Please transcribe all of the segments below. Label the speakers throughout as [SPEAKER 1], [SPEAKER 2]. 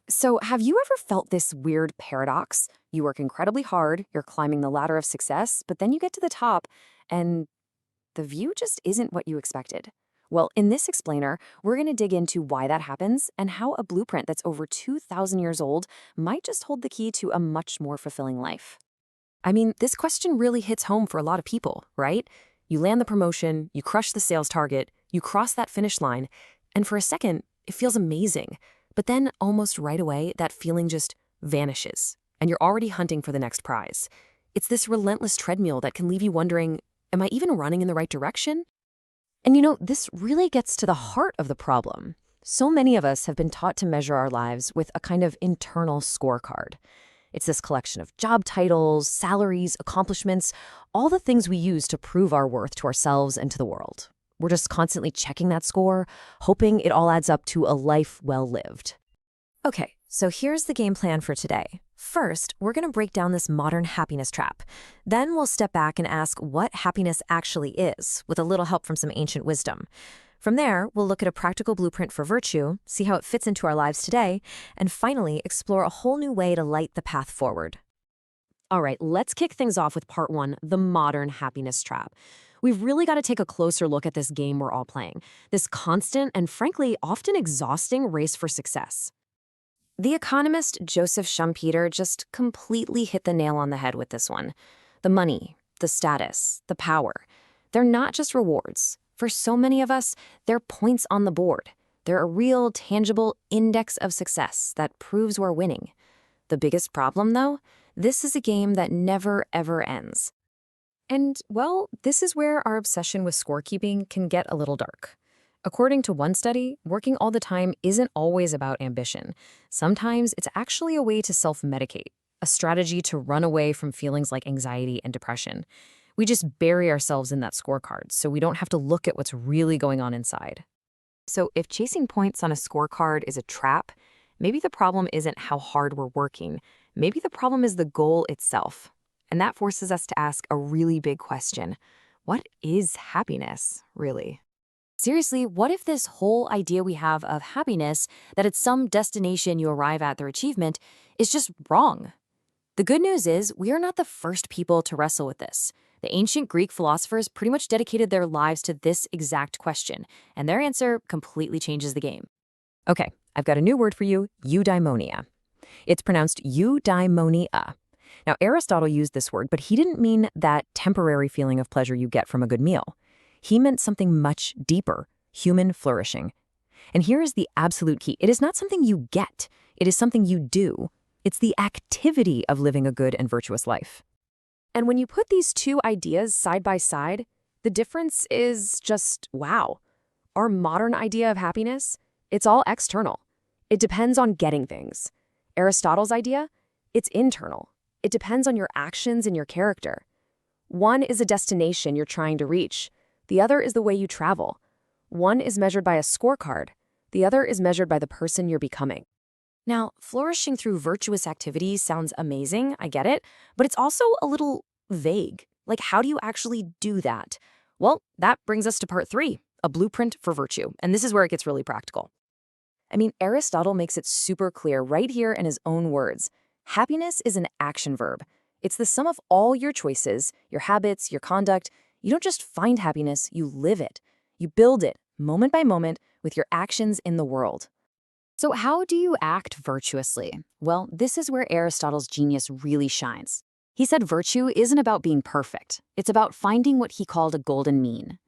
[SPEAKER 1] So, have you ever felt this weird paradox? You work incredibly hard, you're climbing the ladder of success, but then you get to the top and the view just isn't what you expected. Well, in this explainer, we're going to dig into why that happens and how a blueprint that's over 2,000 years old might just hold the key to a much more fulfilling life. I mean, this question really hits home for a lot of people, right? You land the promotion, you crush the sales target, you cross that finish line, and for a second, it feels amazing. But then, almost right away, that feeling just vanishes, and you're already hunting for the next prize. It's this relentless treadmill that can leave you wondering, am I even running in the right direction? And this really gets to the heart of the problem. So many of us have been taught to measure our lives with a kind of internal scorecard. It's this collection of job titles, salaries, accomplishments, all the things we use to prove our worth to ourselves and to the world. We're just constantly checking that score, hoping it all adds up to a life well lived. Okay, so here's the game plan for today. First, we're going to break down this modern happiness trap. Then we'll step back and ask what happiness actually is, with a little help from some ancient wisdom. From there, we'll look at a practical blueprint for virtue, see how it fits into our lives today, and finally explore a whole new way to light the path forward. All right, let's kick things off with part one, the modern happiness trap. We've really got to take a closer look at this game we're all playing, this constant and frankly often exhausting race for success. The economist Joseph Schumpeter just completely hit the nail on the head with this one. The money, the status, the power, they're not just rewards. For so many of us, they're points on the board. They're a real, tangible index of success that proves we're winning. The biggest problem, though, this is a game that never, ever ends. And, well, this is where our obsession with scorekeeping can get a little dark. According to one study, working all the time isn't always about ambition. Sometimes it's actually a way to self-medicate, a strategy to run away from feelings like anxiety and depression. We just bury ourselves in that scorecard so we don't have to look at what's really going on inside. So if chasing points on a scorecard is a trap, maybe the problem isn't how hard we're working. Maybe the problem is the goal itself. And that forces us to ask a really big question. What is happiness, really? Seriously, what if this whole idea we have of happiness, that it's some destination you arrive at through achievement, is just wrong? The good news is we are not the first people to wrestle with this. The ancient Greek philosophers pretty much dedicated their lives to this exact question, and their answer completely changes the game. Okay, I've got a new word for you, eudaimonia. It's pronounced eudaimonia. Now, Aristotle used this word, but he didn't mean that temporary feeling of pleasure you get from a good meal. He meant something much deeper, human flourishing. And here is the absolute key. It is not something you get. It is something you do. It's the activity of living a good and virtuous life. And when you put these two ideas side by side, the difference is just wow. Our modern idea of happiness, it's all external. It depends on getting things. Aristotle's idea, it's internal. It depends on your actions and your character. One is a destination you're trying to reach. The other is the way you travel. One is measured by a scorecard. The other is measured by the person you're becoming. Now, flourishing through virtuous activities sounds amazing, I get it, but it's also a little vague. Like, how do you actually do that? Well, that brings us to part three, a blueprint for virtue, and this is where it gets really practical. I mean, Aristotle makes it super clear right here in his own words. Happiness is an action verb. It's the sum of all your choices, your habits, your conduct. You don't just find happiness, you live it. You build it, moment by moment, with your actions in the world. So how do you act virtuously? Well, this is where Aristotle's genius really shines. He said virtue isn't about being perfect. It's about finding what he called a golden mean.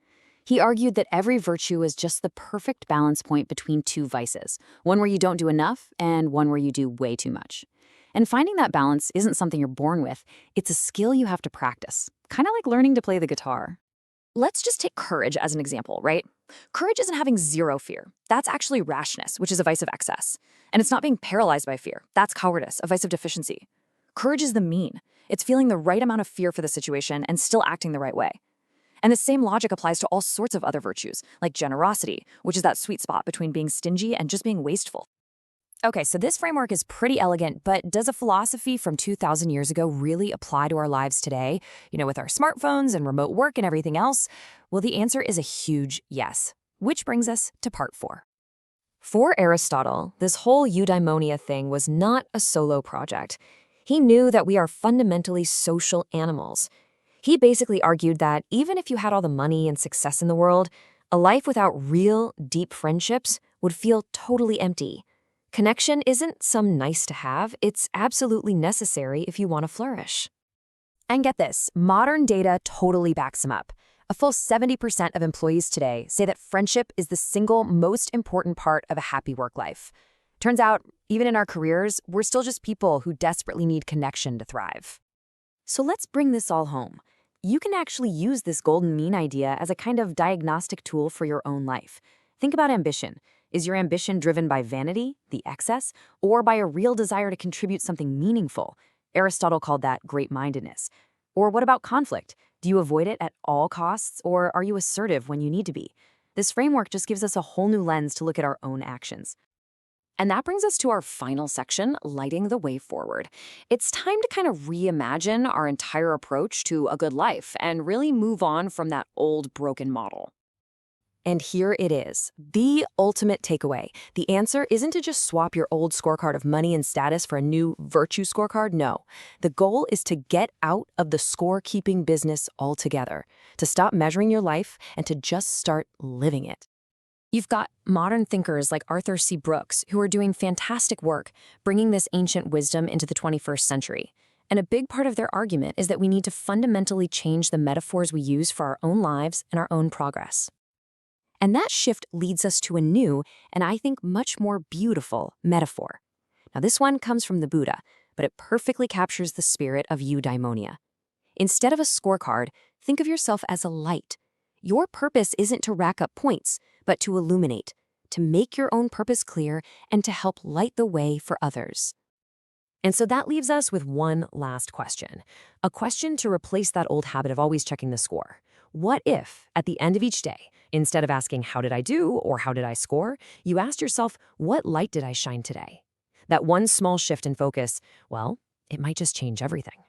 [SPEAKER 1] He argued that every virtue is just the perfect balance point between two vices, one where you don't do enough and one where you do way too much. And finding that balance isn't something you're born with. It's a skill you have to practice, kind of like learning to play the guitar. Let's just take courage as an example, right? Courage isn't having zero fear. That's actually rashness, which is a vice of excess. And it's not being paralyzed by fear. That's cowardice, a vice of deficiency. Courage is the mean. It's feeling the right amount of fear for the situation and still acting the right way. And the same logic applies to all sorts of other virtues, like generosity, which is that sweet spot between being stingy and just being wasteful. Okay, so this framework is pretty elegant, but does a philosophy from 2,000 years ago really apply to our lives today? With our smartphones and remote work and everything else? Well, the answer is a huge yes, which brings us to part four. For Aristotle, this whole eudaimonia thing was not a solo project. He knew that we are fundamentally social animals. He basically argued that even if you had all the money and success in the world, a life without real, deep friendships would feel totally empty. Connection isn't some nice to have, it's absolutely necessary if you want to flourish. And get this, modern data totally backs him up. A full 70% of employees today say that friendship is the single most important part of a happy work life. Turns out, even in our careers, we're still just people who desperately need connection to thrive. So let's bring this all home. You can actually use this golden mean idea as a kind of diagnostic tool for your own life. Think about ambition. Is your ambition driven by vanity, the excess, or by a real desire to contribute something meaningful? Aristotle called that great-mindedness. Or what about conflict? Do you avoid it at all costs, or are you assertive when you need to be? This framework just gives us a whole new lens to look at our own actions. And that brings us to our final section, lighting the way forward. It's time to kind of reimagine our entire approach to a good life and really move on from that old broken model. And here it is, the ultimate takeaway. The answer isn't to just swap your old scorecard of money and status for a new virtue scorecard. No, the goal is to get out of the score-keeping business altogether, to stop measuring your life and to just start living it. You've got modern thinkers like Arthur C. Brooks who are doing fantastic work bringing this ancient wisdom into the 21st century. And a big part of their argument is that we need to fundamentally change the metaphors we use for our own lives and our own progress. And that shift leads us to a new, and I think much more beautiful, metaphor. Now, this one comes from the Buddha, but it perfectly captures the spirit of eudaimonia. Instead of a scorecard, think of yourself as a light. Your purpose isn't to rack up points, but to illuminate, to make your own purpose clear, and to help light the way for others. And so that leaves us with one last question. A question to replace that old habit of always checking the score. What if, at the end of each day, instead of asking, how did I do or how did I score, you asked yourself, what light did I shine today? That one small shift in focus, well, it might just change everything.